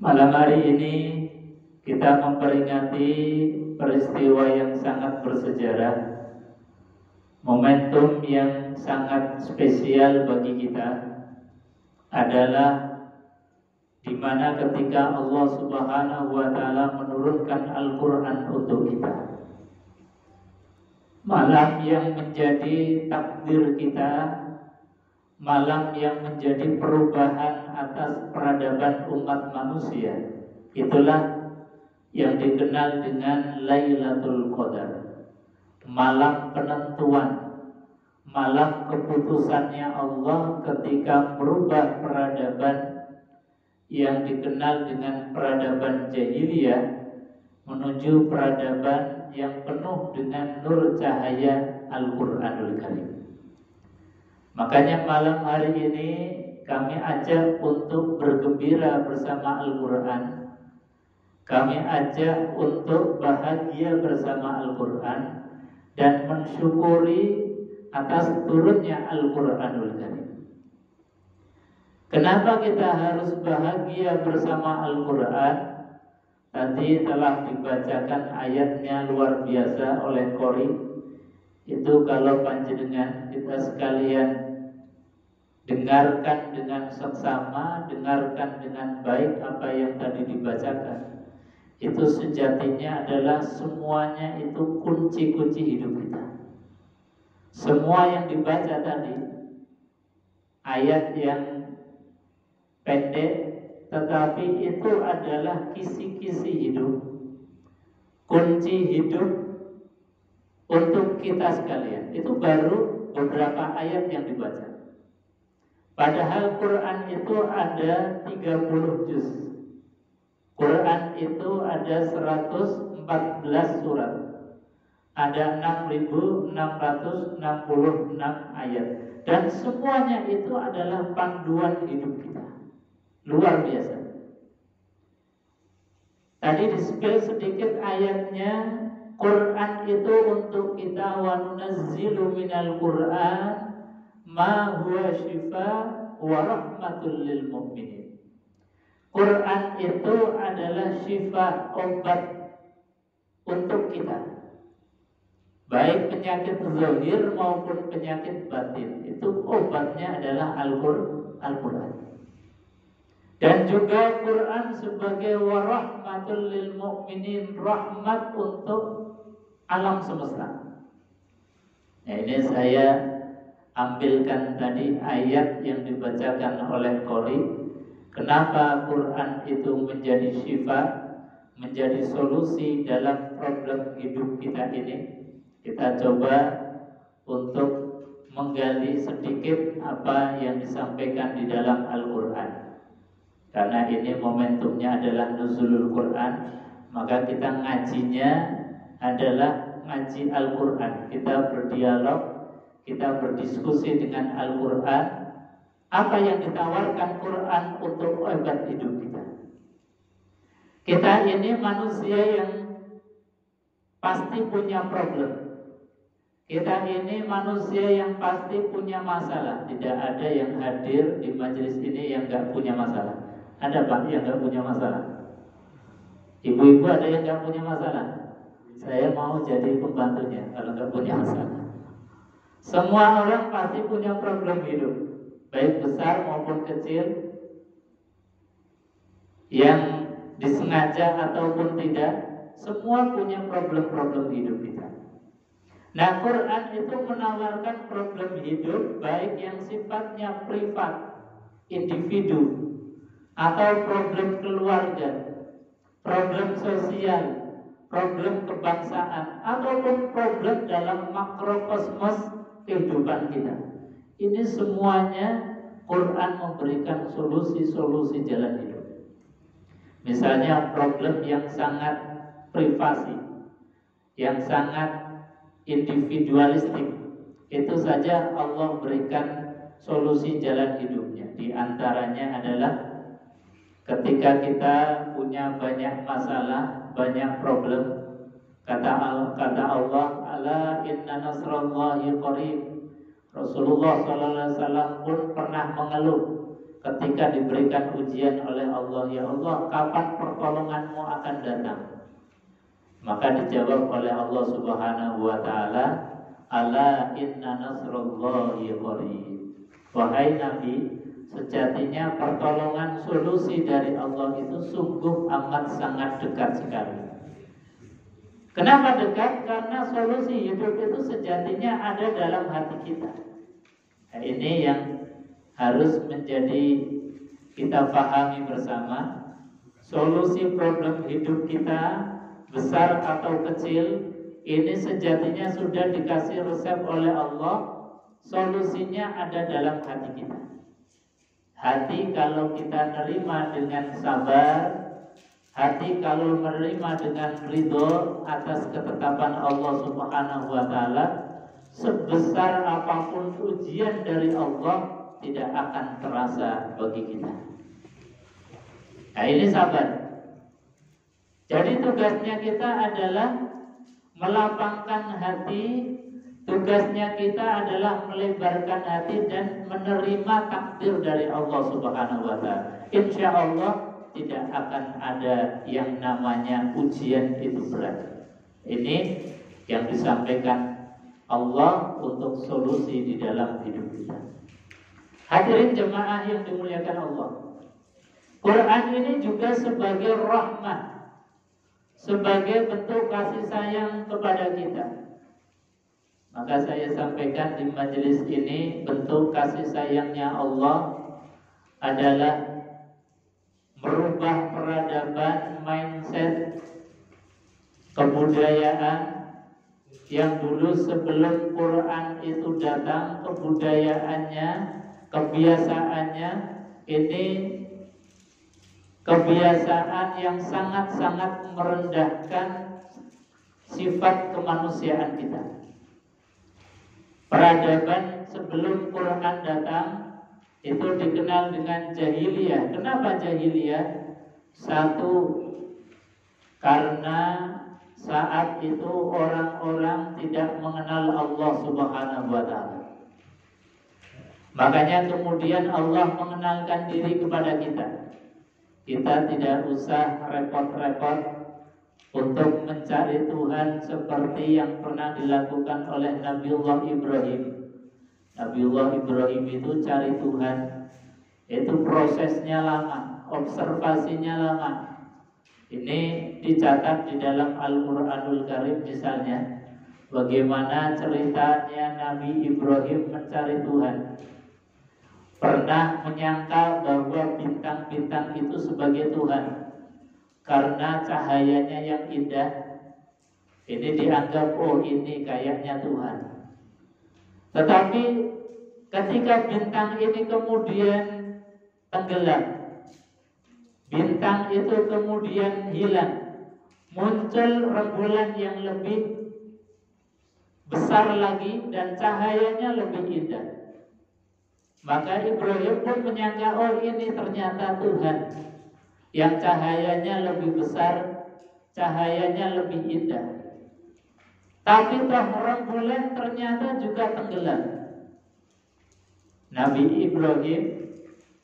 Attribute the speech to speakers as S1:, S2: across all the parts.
S1: Malam hari ini kita memperingati peristiwa yang sangat bersejarah, momentum yang sangat spesial bagi kita adalah di mana ketika Allah Subhanahu wa taala menurunkan Al-Qur'an untuk kita. Malam yang menjadi takdir kita, malam yang menjadi perubahan atas peradaban umat manusia, itulah yang dikenal dengan Lailatul Qadar, malam penentuan, malam keputusannya Allah ketika merubah peradaban yang dikenal dengan peradaban jahiliyah menuju peradaban yang penuh dengan nur cahaya Al-Quranul Karim. Makanya malam hari ini kami ajak untuk bergembira bersama Al-Quran. Kami ajak untuk bahagia bersama Al-Quran dan mensyukuri atas turunnya Al-Quranul Karim. Kenapa kita harus bahagia bersama Al-Quran? Tadi telah dibacakan ayatnya luar biasa oleh Qori. Itu kalau panjenengan kita sekalian dengarkan dengan seksama, dengarkan dengan baik apa yang tadi dibacakan. Itu sejatinya adalah semuanya itu kunci-kunci hidup kita. Semua yang dibaca tadi, ayat yang pendek, tetapi itu adalah kisi-kisi hidup, kunci hidup untuk kita sekalian. Itu baru beberapa ayat yang dibaca. Padahal Quran itu ada 30 juz. Quran itu ada 114 surat. Ada 6.666 ayat. Dan semuanya itu adalah panduan hidup kita. Luar biasa. Tadi di-spill sedikit ayatnya. Quran itu untuk kita, wa nunazzilu minal Quran ma huwa syifa wa rahmatul lil mu'minin. Quran itu adalah syifa, obat untuk kita, baik penyakit zahir maupun penyakit batin. Itu obatnya adalah Al-Quran. Dan juga Quran sebagai warahmatul lil mu'minin, rahmat untuk alam semesta. Nah, ini saya ambilkan tadi ayat yang dibacakan oleh Qori. Kenapa Quran itu menjadi syifa, menjadi solusi dalam problem hidup kita ini? Kita coba untuk menggali sedikit apa yang disampaikan di dalam Al-Quran. Karena ini momentumnya adalah nuzulul Quran, maka kita ngajinya adalah ngaji Al-Quran. Kita berdialog, kita berdiskusi dengan Al-Quran. Apa yang ditawarkan Quran untuk obat hidup kita? Kita ini manusia yang pasti punya problem. Kita ini manusia yang pasti punya masalah. Tidak ada yang hadir di majelis ini yang gak punya masalah. Ada Pak yang gak punya masalah? Ibu-ibu ada yang gak punya masalah? Saya mau jadi pembantunya kalau gak punya masalah. Semua orang pasti punya problem hidup, baik besar maupun kecil, yang disengaja ataupun tidak. Semua punya problem-problem hidup kita. Nah, Quran itu menawarkan problem hidup baik yang sifatnya privat, individu, atau problem keluarga, problem sosial, problem kebangsaan, ataupun problem dalam makrokosmos kehidupan kita. Ini semuanya Quran memberikan solusi-solusi jalan hidup. Misalnya problem yang sangat privasi, yang sangat individualistik, itu saja Allah berikan solusi jalan hidupnya. Di antaranya adalah ketika kita punya banyak masalah, banyak problem, kata Allah, ala inna nasrallahi qarib. Rasulullah SAW pun pernah mengeluh ketika diberikan ujian oleh Allah, ya Allah, kapan pertolonganmu akan datang? Maka dijawab oleh Allah Subhanahu wa taala, ala inna nasrullahi qarib. Wahai Nabi, sejatinya pertolongan solusi dari Allah itu sungguh amat sangat dekat sekali. Kenapa dekat? Karena solusi hidup itu sejatinya ada dalam hati kita. Nah, ini yang harus menjadi kita pahami bersama. Solusi problem hidup kita, besar atau kecil, ini sejatinya sudah dikasih resep oleh Allah. Solusinya ada dalam hati kita. Hati kalau kita nerima dengan sabar, hati kalau menerima dengan ridho atas ketetapan Allah Subhanahu wa taala, sebesar apapun ujian dari Allah tidak akan terasa bagi kita. Nah, ini sabar. Jadi tugasnya kita adalah melapangkan hati, tugasnya kita adalah melebarkan hati dan menerima takdir dari Allah Subhanahu wa taala. Insya Allah tidak akan ada yang namanya ujian itu berat. Ini yang disampaikan Allah untuk solusi di dalam hidup kita. Hadirin jemaah yang dimuliakan Allah, Quran ini juga sebagai rahmat, sebagai bentuk kasih sayang kepada kita. Maka saya sampaikan di majelis ini, bentuk kasih sayangnya Allah adalah merubah peradaban, mindset, kebudayaan yang dulu sebelum Quran itu datang, kebudayaannya, kebiasaannya ini kebiasaan yang sangat-sangat merendahkan sifat kemanusiaan kita. Peradaban sebelum Quran datang itu dikenal dengan jahiliyah. Kenapa jahiliyah? Satu, karena saat itu orang-orang tidak mengenal Allah Subhanahu wa taala. Makanya kemudian Allah mengenalkan diri kepada kita. Kita tidak usah repot-repot untuk mencari Tuhan seperti yang pernah dilakukan oleh Nabiullah Ibrahim. Nabiullah Ibrahim itu cari Tuhan, itu prosesnya lama, observasinya lama. Ini dicatat di dalam Al-Quranul Karim misalnya, bagaimana ceritanya Nabi Ibrahim mencari Tuhan. Pernah menyangka bahwa bintang-bintang itu sebagai Tuhan karena cahayanya yang indah. Ini dianggap, oh ini kayaknya Tuhan. Tetapi ketika bintang ini kemudian tenggelam, bintang itu kemudian hilang, muncul rembulan yang lebih besar lagi dan cahayanya lebih indah. Maka Ibrahim pun menyangka, oh ini ternyata Tuhan yang cahayanya lebih besar, cahayanya lebih indah. Tapi toh rembulan ternyata juga tenggelam. Nabi Ibrahim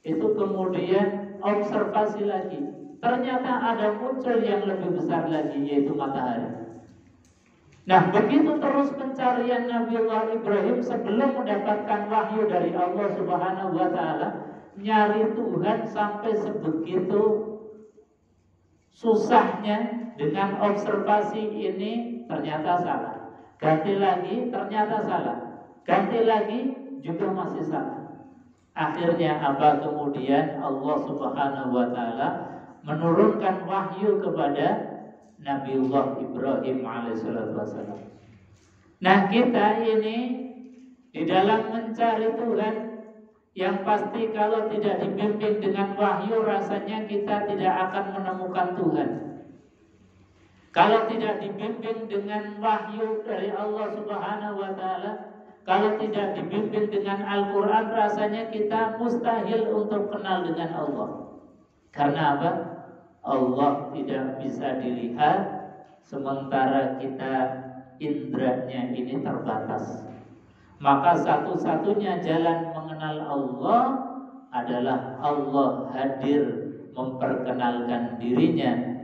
S1: itu kemudian observasi lagi. Ternyata ada muncul yang lebih besar lagi, yaitu matahari. Nah, begitu terus pencarian Nabiullah Ibrahim sebelum mendapatkan wahyu dari Allah Subhanahu wa taala, nyari Tuhan sampai sebegitu susahnya dengan observasi ini ternyata salah. Ganti lagi ternyata salah. Ganti lagi juga masih salah. Akhirnya apa? Kemudian Allah Subhanahu wa taala menurunkan wahyu kepada Nabiullah Ibrahim alaihissalam. Nah, kita ini di dalam mencari Tuhan, yang pasti kalau tidak dibimbing dengan wahyu, rasanya kita tidak akan menemukan Tuhan. Kalau tidak dibimbing dengan wahyu dari Allah Subhanahu wa taala, kalau tidak dibimbing dengan Al-Quran, rasanya kita mustahil untuk kenal dengan Allah. Karena apa? Allah tidak bisa dilihat, sementara kita indranya ini terbatas. Maka satu-satunya jalan mengenal Allah adalah Allah hadir memperkenalkan dirinya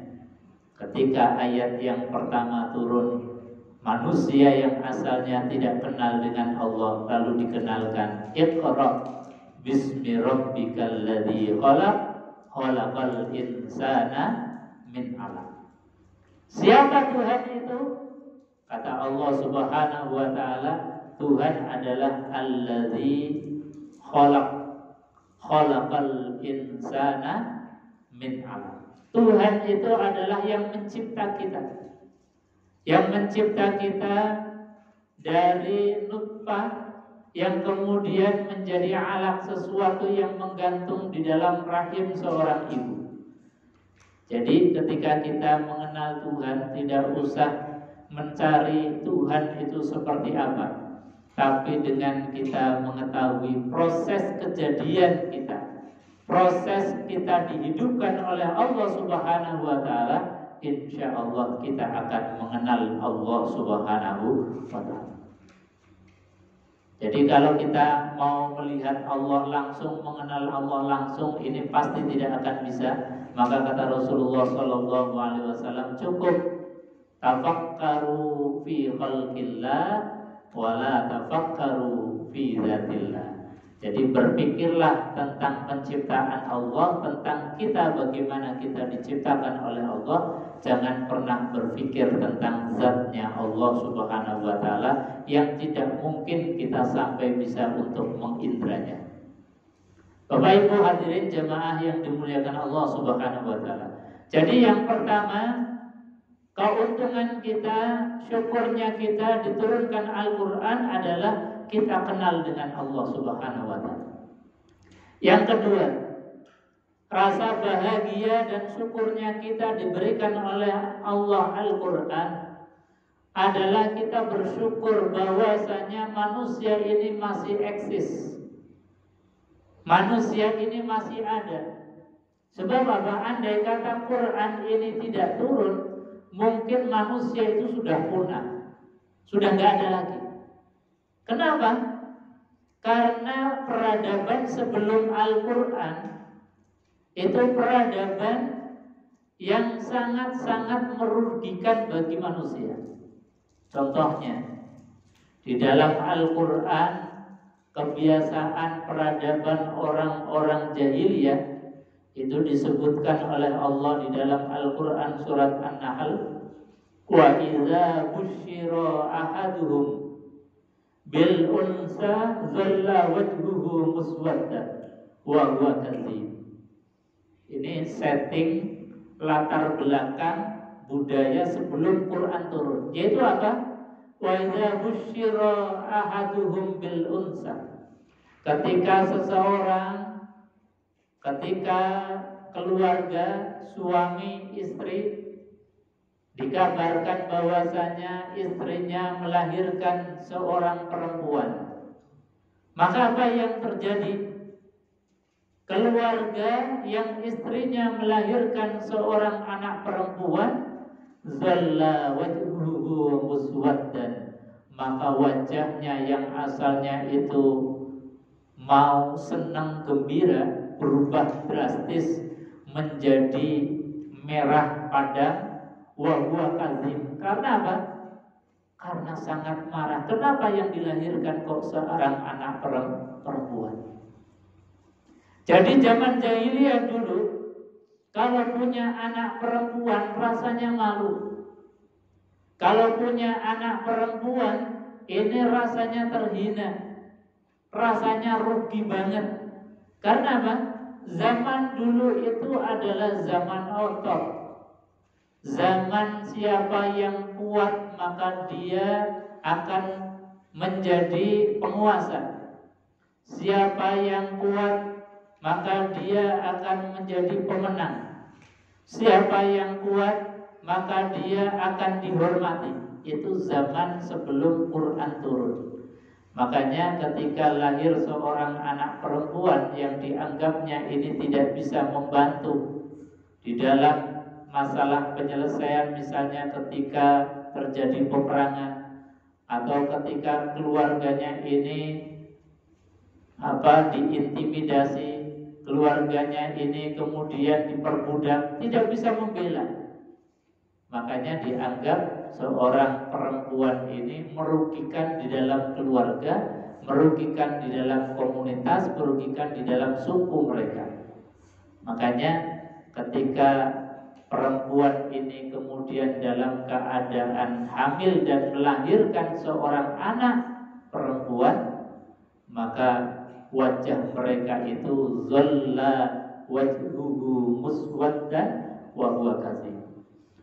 S1: ketika ayat yang pertama turun. Manusia yang asalnya tidak kenal dengan Allah lalu dikenalkan, Iqra bismi rabbikal ladzi khalaq khalaqal insana min 'alaq. Siapa Tuhan itu? Kata Allah Subhanahu wa taala, Tuhan adalah alladzi khalaqal insana min 'alaq. Tuhan itu adalah yang mencipta kita. Yang mencipta kita dari nutfah yang kemudian menjadi alaq, sesuatu yang menggantung di dalam rahim seorang ibu. Jadi ketika kita mengenal Tuhan, tidak usah mencari Tuhan itu seperti apa, tapi dengan kita mengetahui proses kejadian kita, proses kita dihidupkan oleh Allah Subhanahu wa taala, insya Allah kita akan mengenal Allah Subhanahu wa ta'ala. Jadi kalau kita mau melihat Allah langsung, mengenal Allah langsung, ini pasti tidak akan bisa. Maka kata Rasulullah SAW, cukup tafakkaru fi khalqillah wala tafakkaru fi dzatillah. Jadi berpikirlah tentang penciptaan Allah, tentang kita, bagaimana kita diciptakan oleh Allah. Jangan pernah berpikir tentang zatnya Allah Subhanahu wa ta'ala yang tidak mungkin kita sampai bisa untuk mengindranya. Bapak Ibu hadirin jemaah yang dimuliakan Allah Subhanahu wa ta'ala. Jadi yang pertama, keuntungan kita, syukurnya kita diturunkan Al-Quran adalah kita kenal dengan Allah Subhanahu wa ta'ala. Yang kedua, rasa bahagia dan syukurnya kita diberikan oleh Allah Al-Quran adalah kita bersyukur bahwasanya manusia ini masih eksis. Manusia ini masih ada. Sebab apa? Andai kata Quran ini tidak turun, mungkin manusia itu sudah punah, sudah nggak ada lagi. Kenapa? Karena peradaban sebelum Al-Quran itu peradaban yang sangat-sangat merugikan bagi manusia. Contohnya, di dalam Al-Quran, kebiasaan peradaban orang-orang jahiliyah itu disebutkan oleh Allah di dalam Al-Quran surat An-Nahl, wa idza busyira ahaduhum bil unsa dhalla wajhuhu muswaddan wa huwa kadzib. Ini setting latar belakang budaya sebelum Quran turun. Yaitu apa? Wa idza busyira ahaduhum bil unsa. Ketika seseorang, ketika keluarga, suami, istri dikabarkan bahwasanya istrinya melahirkan seorang perempuan, maka apa yang terjadi? Keluarga yang istrinya melahirkan seorang anak perempuan, zalla wajhuhu muswaddan, maka wajahnya yang asalnya itu mau senang gembira berubah drastis menjadi merah padam, wa huwa kadzib. Karena apa? Karena sangat marah. Kenapa yang dilahirkan kok seorang anak perempuan? Jadi zaman jahiliyah dulu, kalau punya anak perempuan rasanya malu. Kalau punya anak perempuan ini rasanya terhina, rasanya rugi banget. Karena apa? Zaman dulu itu adalah zaman otot. Zaman siapa yang kuat maka dia akan menjadi penguasa. Siapa yang kuat maka dia akan menjadi pemenang. Siapa yang kuat maka dia akan dihormati. Itu zaman sebelum Quran turun. Makanya ketika lahir seorang anak perempuan yang dianggapnya ini tidak bisa membantu di dalam masalah penyelesaian, misalnya ketika terjadi peperangan atau ketika keluarganya ini diintimidasi, keluarganya ini kemudian diperbudak, tidak bisa membela. Makanya dianggap seorang perempuan ini merugikan di dalam keluarga, merugikan di dalam komunitas, merugikan di dalam suku mereka. Makanya ketika perempuan ini kemudian dalam keadaan hamil dan melahirkan seorang anak perempuan, maka wajah mereka itu dhalla wajhuhu muswaddan wa huwa kadzib.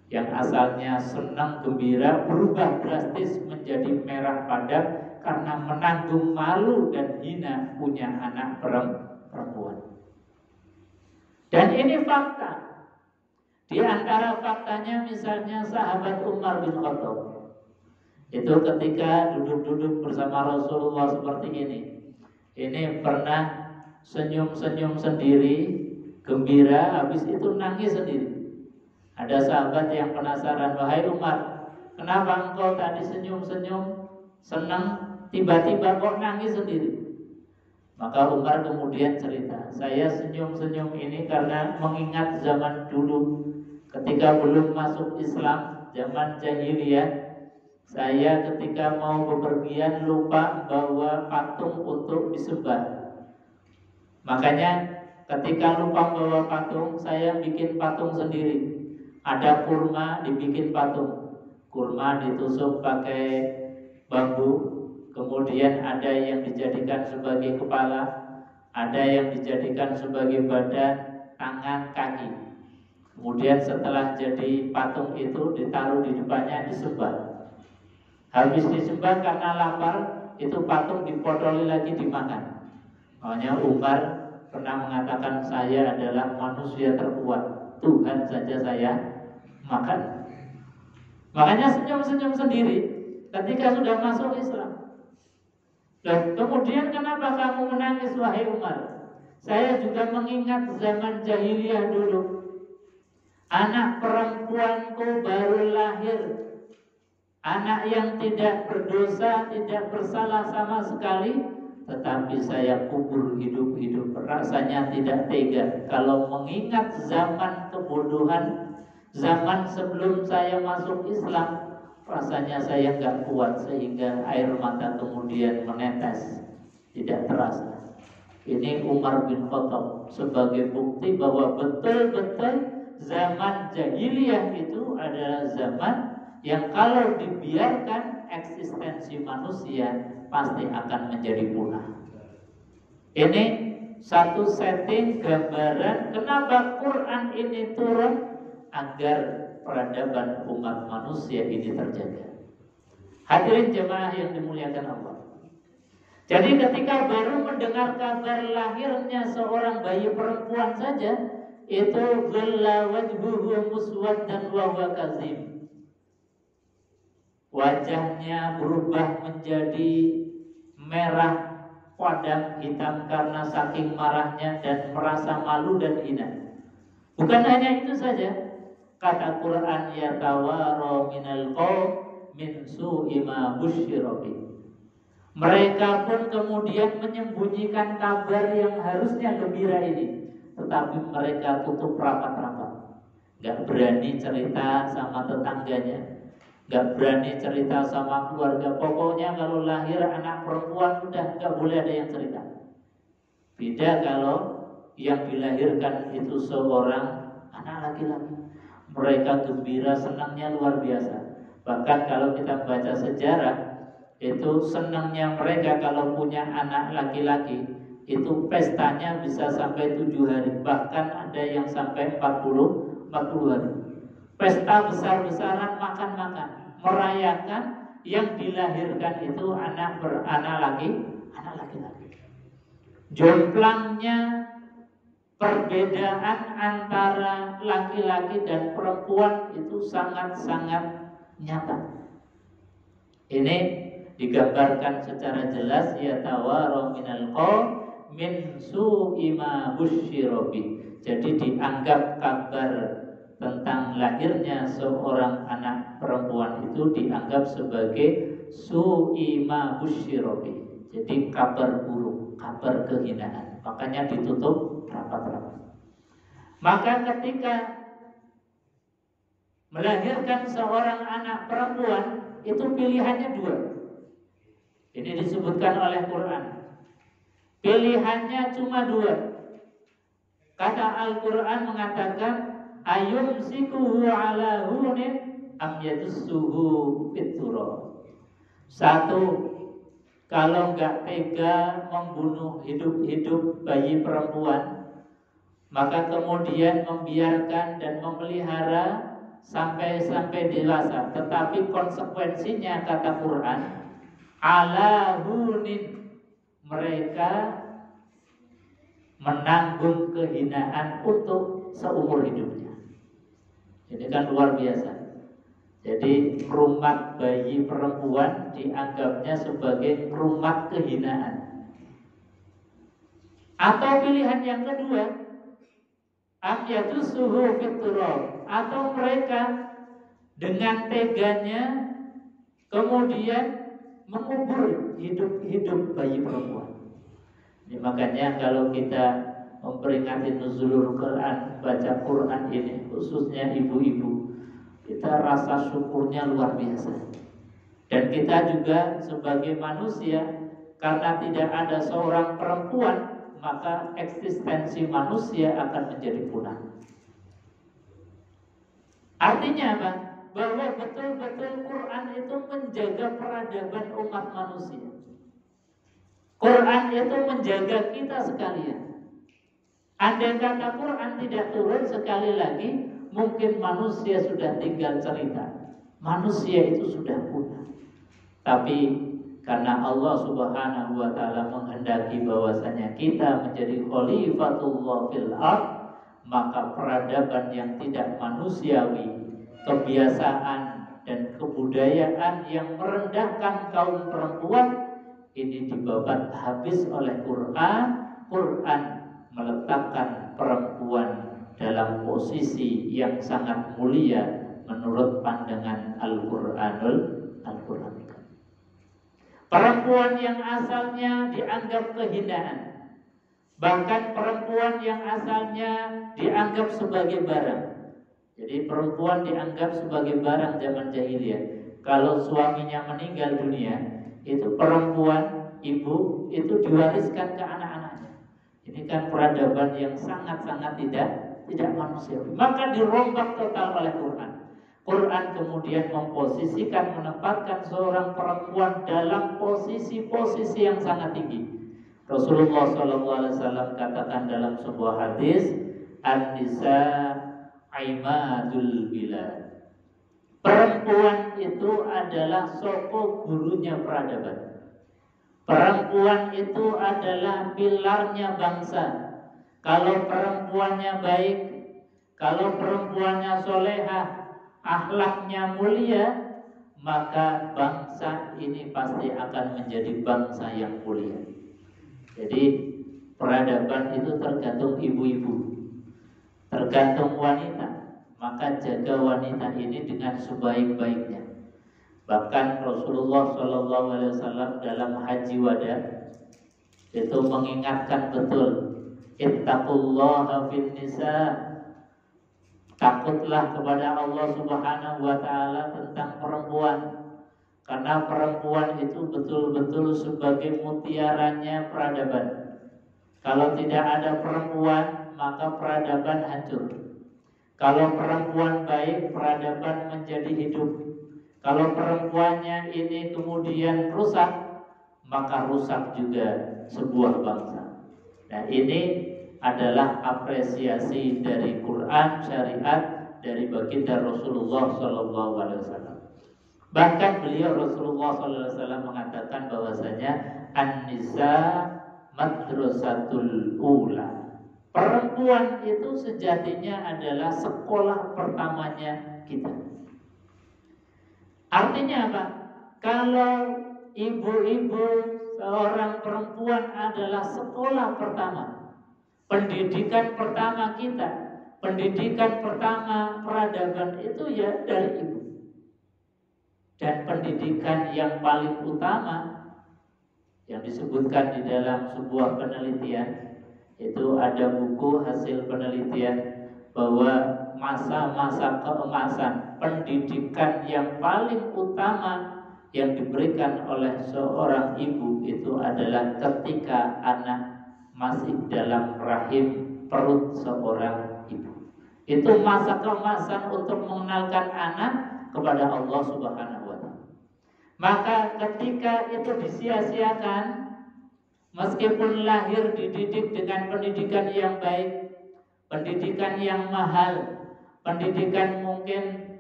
S1: Yang asalnya senang gembira berubah drastis menjadi merah padam karena menanggung malu dan hina punya anak perempuan. Dan ini fakta. Di antara faktanya misalnya sahabat Umar bin Khattab itu ketika duduk-duduk bersama Rasulullah seperti ini. Ini pernah senyum-senyum sendiri, gembira, habis itu nangis sendiri. Ada sahabat yang penasaran, wahai Umar, kenapa engkau tadi senyum-senyum, senang, tiba-tiba kok nangis sendiri? Maka Umar kemudian cerita, saya senyum-senyum ini karena mengingat zaman dulu, ketika belum masuk Islam, zaman jahiliyah, saya ketika mau bepergian lupa bawa patung untuk disembah. Makanya ketika lupa bawa patung, saya bikin patung sendiri. Ada kurma dibikin patung. Kurma ditusuk pakai bambu. Kemudian ada yang dijadikan sebagai kepala, ada yang dijadikan sebagai badan, tangan, kaki. Kemudian setelah jadi patung itu ditaruh di depannya, disembah. Habis disembah karena lapar, itu patung dipotoli lagi dimakan. Makanya Umar pernah mengatakan, saya adalah manusia terkuat, Tuhan saja saya makan. Makanya senyum-senyum sendiri ketika sudah masuk Islam. Dan kemudian kenapa kamu menangis wahai Umar? Saya juga mengingat zaman jahiliyah dulu. Anak perempuanku baru lahir, anak yang tidak berdosa, tidak bersalah sama sekali, tetapi saya kubur hidup-hidup. Rasanya tidak tega kalau mengingat zaman kebodohan, zaman sebelum saya masuk Islam. Rasanya saya nggak kuat sehingga air mata kemudian menetes, tidak terasa. Ini Umar bin Khattab sebagai bukti bahwa betul-betul zaman jahiliyah itu adalah zaman yang kalau dibiarkan eksistensi manusia pasti akan menjadi punah. Ini satu setting gambaran kenapa Quran ini turun, agar peradaban umat manusia ini terjaga. Hadirin jemaah yang dimuliakan Allah. Jadi ketika baru mendengar kabar lahirnya seorang bayi perempuan saja, itu dhalla wajhuhu muswaddan wa huwa kadzib. Wajahnya berubah menjadi merah padam hitam karena saking marahnya dan merasa malu dan hina. Bukan hanya itu saja. Kata Quran, yatawara minal qaum min su'i ma busyira bih. Mereka pun kemudian menyembunyikan kabar yang harusnya gembira ini, tetapi mereka tutup rapat-rapat. Gak berani cerita sama tetangganya, gak berani cerita sama keluarga. Pokoknya kalau lahir anak perempuan udah gak boleh ada yang cerita. Beda kalau yang dilahirkan itu seorang anak laki-laki. Mereka gembira, senangnya luar biasa. Bahkan kalau kita baca sejarah, itu senangnya mereka kalau punya anak laki-laki, itu pestanya bisa sampai 7 hari. Bahkan ada yang sampai 40 hari. Pesta besar-besaran, makan-makan, merayakan yang dilahirkan itu anak laki-laki. Jomplangnya perbedaan antara laki-laki dan perempuan itu sangat-sangat nyata. Ini digambarkan secara jelas, yatawara minal qaum min su'i ma busyira bih. Jadi dianggap kabar tentang lahirnya seorang anak perempuan itu dianggap sebagai su'i ma busyira bih. Jadi kabar buruk, kabar kehinaan. Makanya ditutup rapat. rapat-rapat. Maka ketika melahirkan seorang anak perempuan, itu pilihannya dua. Ini disebutkan oleh Quran. Pilihannya cuma dua. Kata Al-Quran mengatakan, ayumsikuhu ala hunin am yadussuhu fit-turab. Satu, kalau nggak tega membunuh hidup-hidup bayi perempuan, maka kemudian membiarkan dan memelihara sampai dewasa. Tetapi konsekuensinya, kata Quran, ala hunin, mereka menanggung kehinaan untuk seumur hidupnya. Ini kan luar biasa. Jadi rumat bayi perempuan dianggapnya sebagai rumat kehinaan. Atau pilihan yang kedua, amyatusuhu fit-turab, atau mereka dengan teganya kemudian mengubur hidup bayi perempuan. Ini makanya kalau kita memperingati nuzulul Quran, baca Quran ini, khususnya ibu-ibu, kita rasa syukurnya luar biasa. Dan kita juga sebagai manusia, karena tidak ada seorang perempuan, maka eksistensi manusia akan menjadi punah. Artinya apa? Bahwa betul-betul Quran itu menjaga peradaban umat manusia. Quran itu menjaga kita sekalian. Andai kata Quran tidak turun, sekali lagi mungkin manusia sudah tinggal cerita, manusia itu sudah punah. Tapi karena Allah Subhanahu wa ta'ala menghendaki bahwasanya kita menjadi khalifatullah fil ardh, maka peradaban yang tidak manusiawi, kebiasaan dan kebudayaan yang merendahkan kaum perempuan, ini dibabat habis oleh Quran. Quran meletakkan perempuan dalam posisi yang sangat mulia menurut pandangan Al-Quran. Perempuan yang asalnya dianggap kehinaan, bahkan perempuan yang asalnya dianggap sebagai barang. Jadi perempuan dianggap sebagai barang zaman jahiliyah. Kalau suaminya meninggal dunia, itu perempuan, ibu, itu diwariskan ke anak-anaknya. Ini kan peradaban yang sangat-sangat tidak manusiawi. Maka dirombak total oleh Quran. Quran kemudian memposisikan, menempatkan seorang perempuan dalam posisi-posisi yang sangat tinggi. Rasulullah SAW katakan dalam sebuah hadis, an-nisa aimadul bilad. Perempuan itu adalah soko gurunya peradaban. Perempuan itu adalah pilarnya bangsa. Kalau perempuannya baik, kalau perempuannya solehah, akhlaknya mulia, maka bangsa ini pasti akan menjadi bangsa yang mulia. Jadi peradaban itu tergantung ibu-ibu, tergantung wanita. Maka jaga wanita ini dengan sebaik-baiknya. Bahkan Rasulullah SAW dalam haji wada itu mengingatkan betul, ittaqullaha fin nisa, takutlah kepada Allah Subhanahu wa ta'ala tentang perempuan. Karena perempuan itu betul-betul sebagai mutiaranya peradaban. Kalau tidak ada perempuan, maka peradaban hancur. Kalau perempuan baik, peradaban menjadi hidup. Kalau perempuannya ini kemudian rusak, maka rusak juga sebuah bangsa. Nah, ini adalah apresiasi dari Quran, syariat, dari baginda Rasulullah SAW. Bahkan beliau Rasulullah SAW mengatakan bahwasanya an-nisa madrasatul ula. Perempuan itu sejatinya adalah sekolah pertamanya kita. Artinya apa? Kalau ibu-ibu seorang perempuan adalah sekolah pertama, pendidikan pertama kita, pendidikan pertama peradaban itu ya dari ibu. Dan pendidikan yang paling utama yang disebutkan di dalam sebuah penelitian, Itu ada buku hasil penelitian bahwa masa-masa keemasan pendidikan yang paling utama yang diberikan oleh seorang ibu itu adalah ketika anak masih dalam rahim perut seorang ibu. Itu masa keemasan untuk mengenalkan anak kepada Allah Subhanahu wa taala. Maka ketika itu disia-siakan, meskipun lahir dididik dengan pendidikan yang baik, pendidikan yang mahal, pendidikan mungkin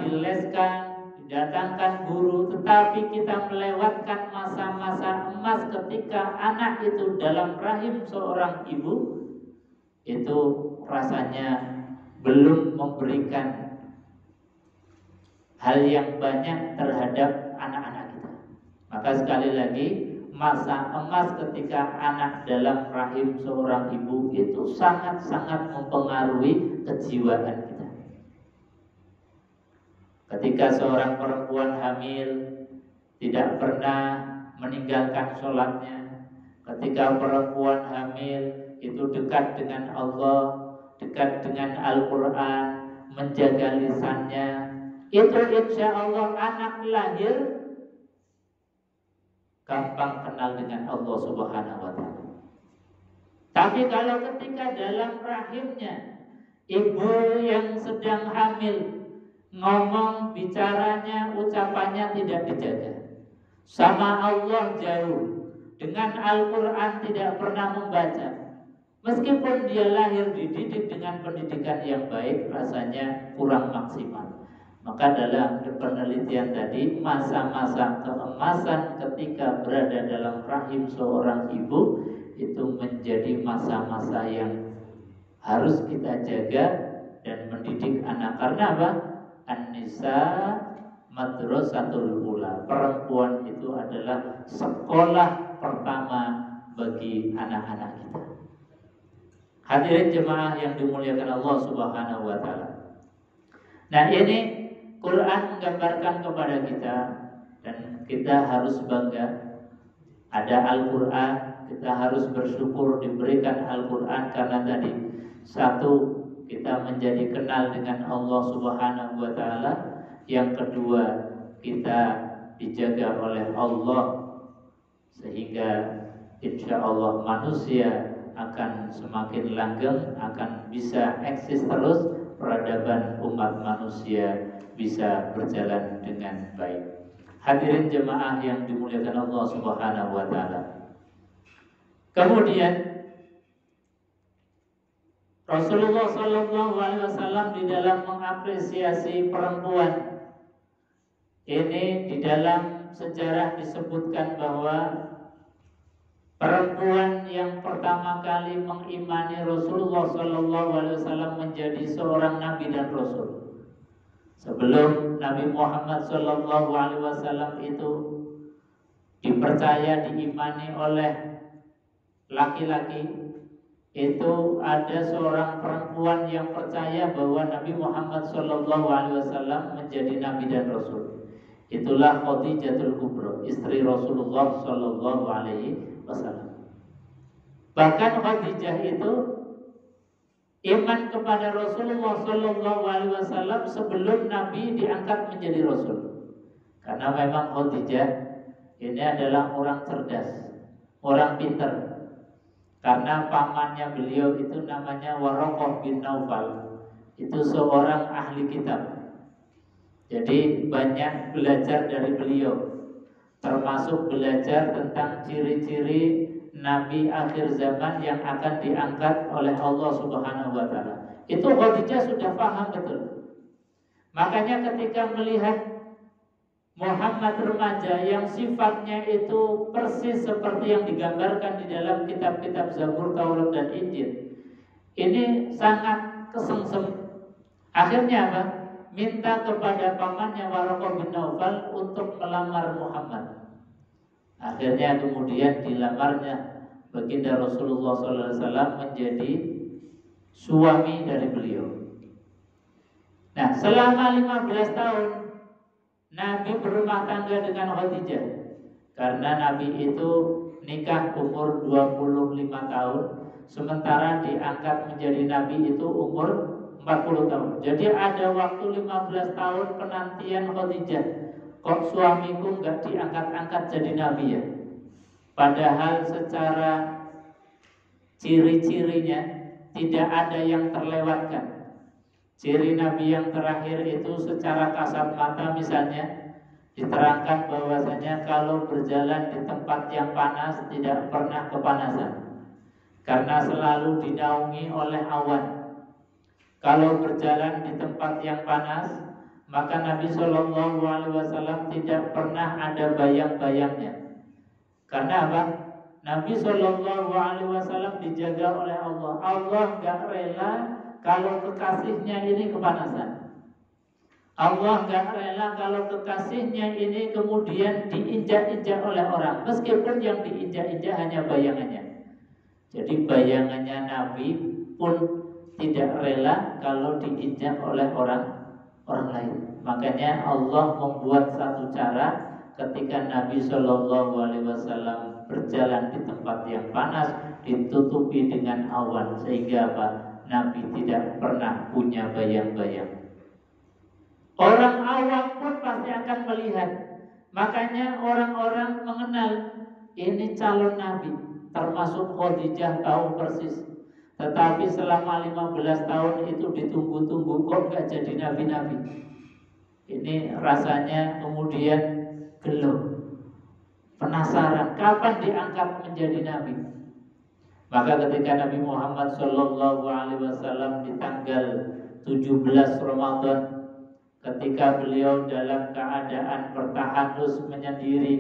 S1: dileskan, didatangkan guru, tetapi kita melewatkan masa-masa emas ketika anak itu dalam rahim seorang ibu, itu rasanya belum memberikan hal yang banyak terhadap anak-anak kita. Maka sekali lagi, masa emas ketika anak dalam rahim seorang ibu itu sangat-sangat mempengaruhi kejiwaan kita. Ketika seorang perempuan hamil tidak pernah meninggalkan sholatnya, ketika perempuan hamil itu dekat dengan Allah, dekat dengan Al-Quran, menjaga lisannya, itu insya Allah anak lahir gampang kenal dengan Allah Subhanahu wa ta'ala. Tapi kalau ketika dalam rahimnya ibu yang sedang hamil, ngomong, bicaranya, ucapannya tidak dijaga, sama Allah jauh, dengan Al-Quran tidak pernah membaca, meskipun dia lahir dididik dengan pendidikan yang baik, rasanya kurang maksimal. Maka dalam penelitian tadi, masa-masa keemasan ketika berada dalam rahim seorang ibu itu menjadi masa-masa yang harus kita jaga dan mendidik anak. Karena apa? An-nisa madrasatul ula. Perempuan itu adalah sekolah pertama bagi anak-anak kita. Hadirin jemaah yang dimuliakan Allah Subhanahu wa taala. Nah, ini Quran menggambarkan kepada kita dan kita harus bangga ada Al-Quran. Kita harus bersyukur diberikan Al-Quran karena tadi satu, kita menjadi kenal dengan Allah Subhanahu wa taala. Yang kedua, kita dijaga oleh Allah sehingga insya Allah manusia akan semakin langgeng, akan bisa eksis terus, peradaban umat manusia bisa berjalan dengan baik. Hadirin jemaah yang dimuliakan Allah Subhanahu wa taala. Kemudian Rasulullah SAW di dalam mengapresiasi perempuan ini, di dalam sejarah disebutkan bahwa perempuan yang pertama kali mengimani Rasulullah SAW menjadi seorang nabi dan rasul. Sebelum Nabi Muhammad SAW itu dipercaya, diimani oleh laki-laki, itu ada seorang perempuan yang percaya bahwa Nabi Muhammad SAW menjadi nabi dan rasul. Itulah Khadijatul Kubra, istri Rasulullah SAW. Bahkan Khadijah itu iman kepada Rasulullah SAW sebelum Nabi diangkat menjadi Rasul. Karena memang Khadijah ini adalah orang cerdas, orang pintar. Karena pamannya beliau itu namanya Waraqah bin Naufal, itu seorang ahli kitab. Jadi banyak belajar dari beliau, termasuk belajar tentang ciri-ciri Nabi akhir zaman yang akan diangkat oleh Allah Subhanahu wa taala. Itu Khadijah sudah paham betul. Makanya ketika melihat Muhammad remaja yang sifatnya itu persis seperti yang digambarkan di dalam kitab-kitab Zabur, Taurat, dan Injil, ini sangat kesengsem. Akhirnya apa? Minta kepada pamannya Waraqah bin Naufal untuk melamar Muhammad. Akhirnya kemudian dilamarnya baginda Rasulullah SAW menjadi suami dari beliau. Nah, selama 15 tahun Nabi berumah tangga dengan Khadijah. Karena Nabi itu nikah umur 25 tahun, sementara diangkat menjadi nabi itu umur 40 tahun. Jadi ada waktu 15 tahun penantian Khadijah. Kok suamiku nggak diangkat-angkat jadi nabi ya? Padahal secara ciri-cirinya tidak ada yang terlewatkan. Ciri nabi yang terakhir itu secara kasat mata misalnya diterangkan bahwasanya kalau berjalan di tempat yang panas tidak pernah kepanasan karena selalu dinaungi oleh awan. Kalau berjalan di tempat yang panas, maka Nabi Shallallahu Alaihi Wasallam tidak pernah ada bayang-bayangnya. Karena apa? Nabi Shallallahu Alaihi Wasallam dijaga oleh Allah. Allah nggak rela kalau kekasihnya ini kepanasan. Allah nggak rela kalau kekasihnya ini kemudian diinjak-injak oleh orang, meskipun yang diinjak-injak hanya bayangannya. Jadi bayangannya Nabi pun tidak rela kalau diinjak oleh orang lain. Makanya Allah membuat satu cara ketika Nabi Shallallahu Alaihi Wasallam berjalan di tempat yang panas ditutupi dengan awan, sehingga apa? Nabi tidak pernah punya bayang-bayang. Orang awam pun pasti akan melihat. Makanya orang-orang mengenal ini calon Nabi, termasuk Khadijah tahu persis. Tetapi selama 15 tahun itu ditunggu-tunggu, kok gak jadi nabi-nabi. Ini rasanya kemudian gelo, penasaran kapan diangkat menjadi nabi. Maka ketika Nabi Muhammad Shallallahu Alaihi Wasallam di tanggal 17 Ramadan, ketika beliau dalam keadaan bertahanus menyendiri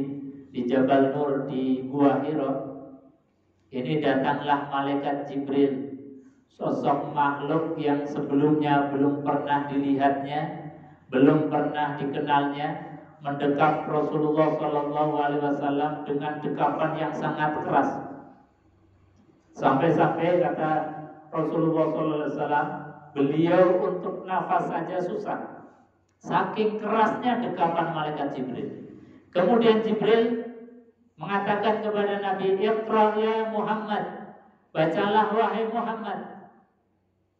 S1: di Jabal Nur di Gua Hira, ini datanglah malaikat Jibril, sosok makhluk yang sebelumnya belum pernah dilihatnya, belum pernah dikenalnya, mendekap Rasulullah Shallallahu Alaihi Wasallam dengan dekapan yang sangat keras. Sampai-sampai kata Rasulullah SAW, beliau untuk nafas saja susah, saking kerasnya dekapan malaikat Jibril. Kemudian Jibril mengatakan kepada Nabi, Iqra ya Muhammad, bacalah wahai Muhammad.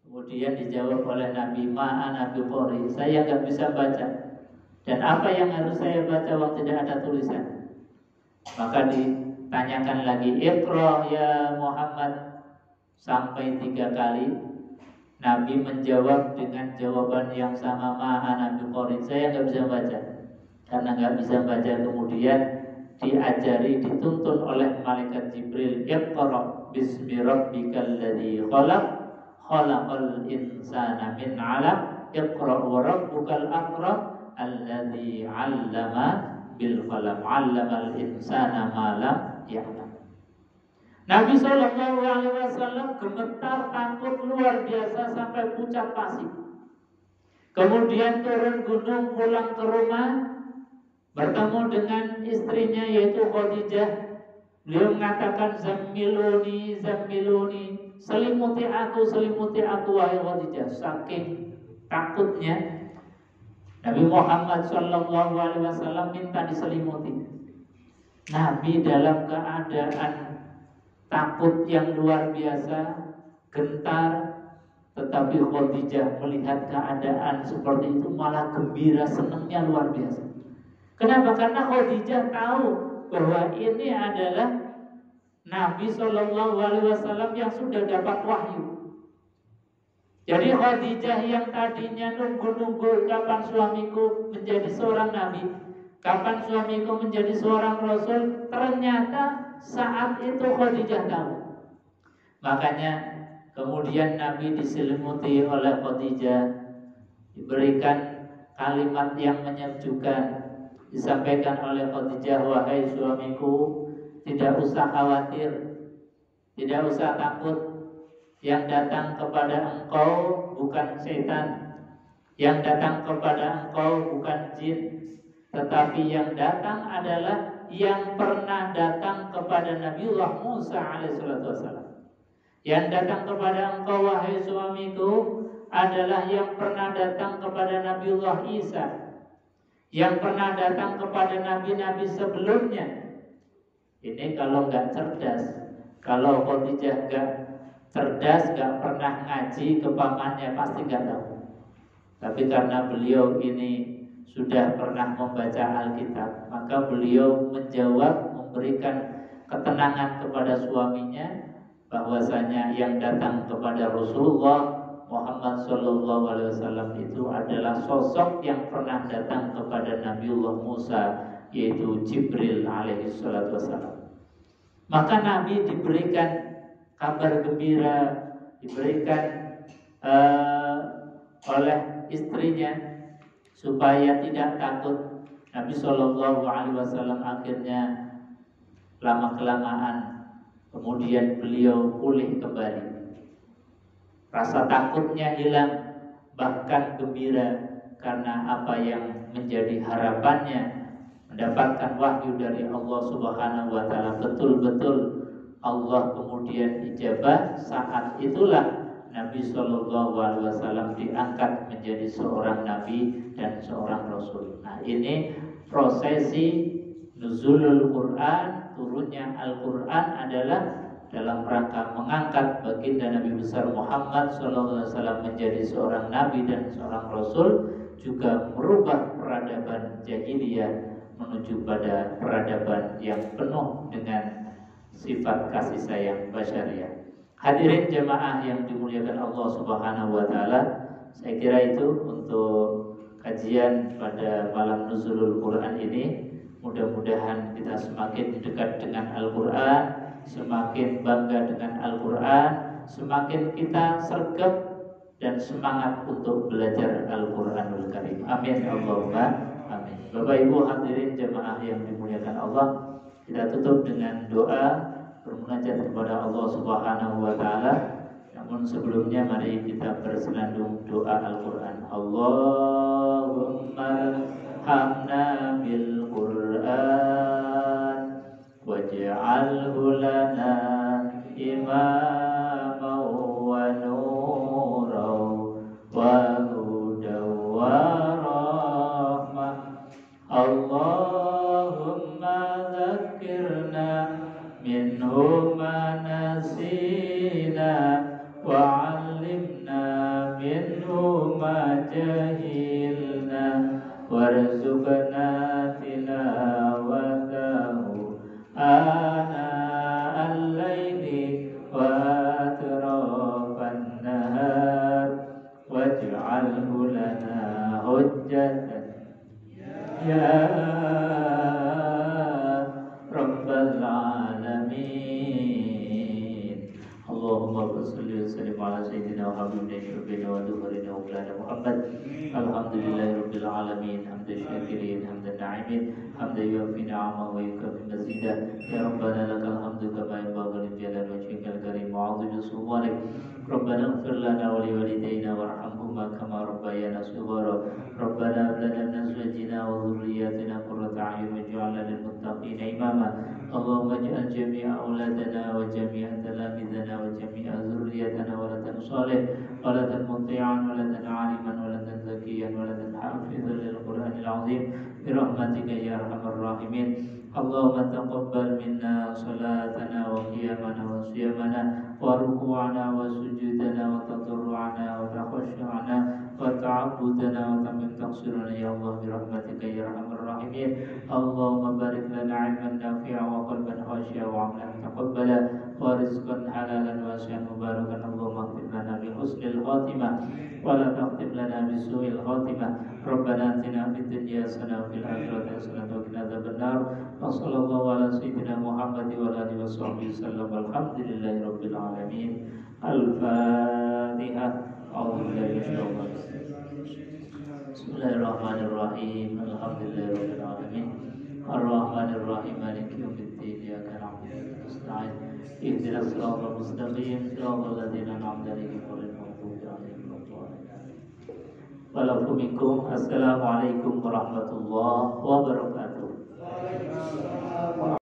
S1: Kemudian dijawab oleh Nabi, Ma'ana biqori, saya gak bisa baca. Dan apa yang harus saya baca waktu tidak ada tulisan? Maka ditanyakan lagi, Iqra ya Muhammad, sampai 3 kali. Nabi menjawab dengan jawaban yang sama, Ma'ana biqori, saya gak bisa baca. Karena gak bisa baca, kemudian diajari, dituntun oleh malaikat Jibril, Iqra bismi rabbikal ladzi khalaq, khalaqal insana min 'alaq, Iqra wa rabbukal akram alladzi 'allama bil qalam, 'allamal insana ma lam ya'lam. Nabi Shallallahu Alaihi Wasallam gemetar, takut luar biasa sampai pucat pasi. Kemudian turun gunung, pulang ke rumah, bertemu dengan istrinya yaitu Khadijah. Beliau mengatakan, Zammiluni, Zammiluni, selimuti aku wahai Khadijah. Saking takutnya Nabi Muhammad Shallallahu Alaihi Wasallam minta diselimuti. Nabi dalam keadaan takut yang luar biasa, gentar, tetapi Khadijah melihat keadaan seperti itu malah gembira, senangnya luar biasa. Kenapa? Karena Khadijah tahu bahwa ini adalah Nabi Shallallahu Alaihi Wasallam yang sudah dapat wahyu. Jadi Khadijah yang tadinya nunggu-nunggu kapan suamiku menjadi seorang nabi, kapan suamiku menjadi seorang rasul, ternyata saat itu Khadijah tahu. Makanya kemudian Nabi diselimuti oleh Khadijah, diberikan kalimat yang menyejukkan. Disampaikan oleh Khadijah, wahai suamiku, tidak usah khawatir, tidak usah takut. Yang datang kepada engkau bukan setan, yang datang kepada engkau bukan jin, tetapi yang datang adalah yang pernah datang kepada Nabiullah Musa alaihissalam. Yang datang kepada engkau wahai suamiku adalah yang pernah datang kepada Nabiullah Isa, yang pernah datang kepada nabi-nabi sebelumnya. Ini kalau nggak cerdas, kalau Khadijah nggak cerdas, gak pernah ngaji ke pamannya, pasti gak tahu. Tapi karena beliau ini sudah pernah membaca Alkitab, maka beliau menjawab, memberikan ketenangan kepada suaminya bahwasanya yang datang kepada Rasulullah Muhammad SAW itu adalah sosok yang pernah datang kepada Nabiullah Musa, yaitu Jibril alaihissalam. Maka Nabi diberikan kabar gembira, diberikan oleh istrinya supaya tidak takut. Nabi SAW akhirnya lama kelamaan kemudian beliau pulih kembali. Rasa takutnya hilang, bahkan gembira karena apa yang menjadi harapannya, mendapatkan wahyu dari Allah Subhanahu wa taala. Betul-betul Allah kemudian ijabah. Saat itulah Nabi SAW diangkat menjadi seorang nabi dan seorang rasul. Nah, ini prosesi nuzulul Quran, turunnya Al-Quran adalah dalam rangka mengangkat baginda Nabi besar Muhammad SAW menjadi seorang nabi dan seorang rasul, juga merubah peradaban jahiliyah menuju pada peradaban yang penuh dengan sifat kasih sayang basyariah. Hadirin jemaah yang dimuliakan Allah Subhanahu wa taala, saya kira itu untuk kajian pada malam nuzulul Quran ini. Mudah-mudahan kita semakin dekat dengan Al-Quran, semakin bangga dengan Al-Quran, semakin kita sergap dan semangat untuk belajar Al-Quranul Karim. Amin Allahumma amin. Bapak Ibu hadirin jemaah yang dimuliakan Allah, kita tutup dengan doa bermunajat kepada Allah Subhanahu wa taala. Namun sebelumnya mari kita bersenandung doa Al-Quran. Allahumma hamna bil Quran waj'alhu lana imaman wa nuran wa hudan wa rahmah. Allahumma dzakkirna minhu ma nasina wa 'allimna minhu ma jahilna warzuqna tilawatahu ana al-laili wa atrafan nahar waj'alhu lana hujjatan ya rabbal alamin. Allahumma salli wa sallim ala sayyidina wa habibina syurubina wa duharina wa ulana Muhammad. Alhamdulillahi rabbil alamin. Hamdan syakirin, hamdan na'imin, hamdan yuafi ni'amah wa yukafi mazidah. Ya Rabbana lakal hamdu kama yanbaghi li jalali wajhikal karim wa 'azimi sultanik. Rabbana ighfir lana wa li walidayna warhamhuma kama rabbayana shighara. Rabbana hab lana min azwajina wa dhurriyyatina qurrata a'yun waj'alna lil muttaqina imama. Allahumma ij'al jami'a auladana wa jami'a talamidana wa jami'a dhurriyyatana waladan salih, waladan muti'an, waladan 'aliman, waladan zakiyan, waladan hafizan lil Qur'anil 'azim bi rahmatika ya arhamar rahimin. Allahumma taqabbal minna salatana wa qiyamana wa siyamana wa ruku'ana wa sujudana wa tadarru'ana wa takhashu'ana wa ta'abbudana wa tamim taqsirana ya Allah bi rahmatika ya arhamar rahimin. Allahumma barik lana 'ilman nafi'a wa qalban khashi'a wa 'amalan taqabbala wa rizqan halalan wasi'an mubarakan. Allahumma ighfir lana bi husnil khatimah wa la taqtim lana bi su'il khatimah. Rabbana atina fid dunya hasanah wa fil akhirati hasanah wa qina adzabannar. Wa sallallahu ala sayyidina Muhammad wa alihi washabbihi wasallam. Alhamdulillahi rabbil alamin. Al-Fatihah. A'udzubillahi minasyaitonir rajim. Bismillahirrahmanirrahim. Alhamdulillahi rabbil alamin. Ar-Rahmanir Rahim. Maliki yaumiddin. Iyyaka na'budu wa nasta'in. Ihdinas siratal mustaqim. Siratal ladzina an'amta 'alaihim ghairil maghdubi 'alaihim waladdallin. Assalamualaikum warahmatullahi wabarakatuh.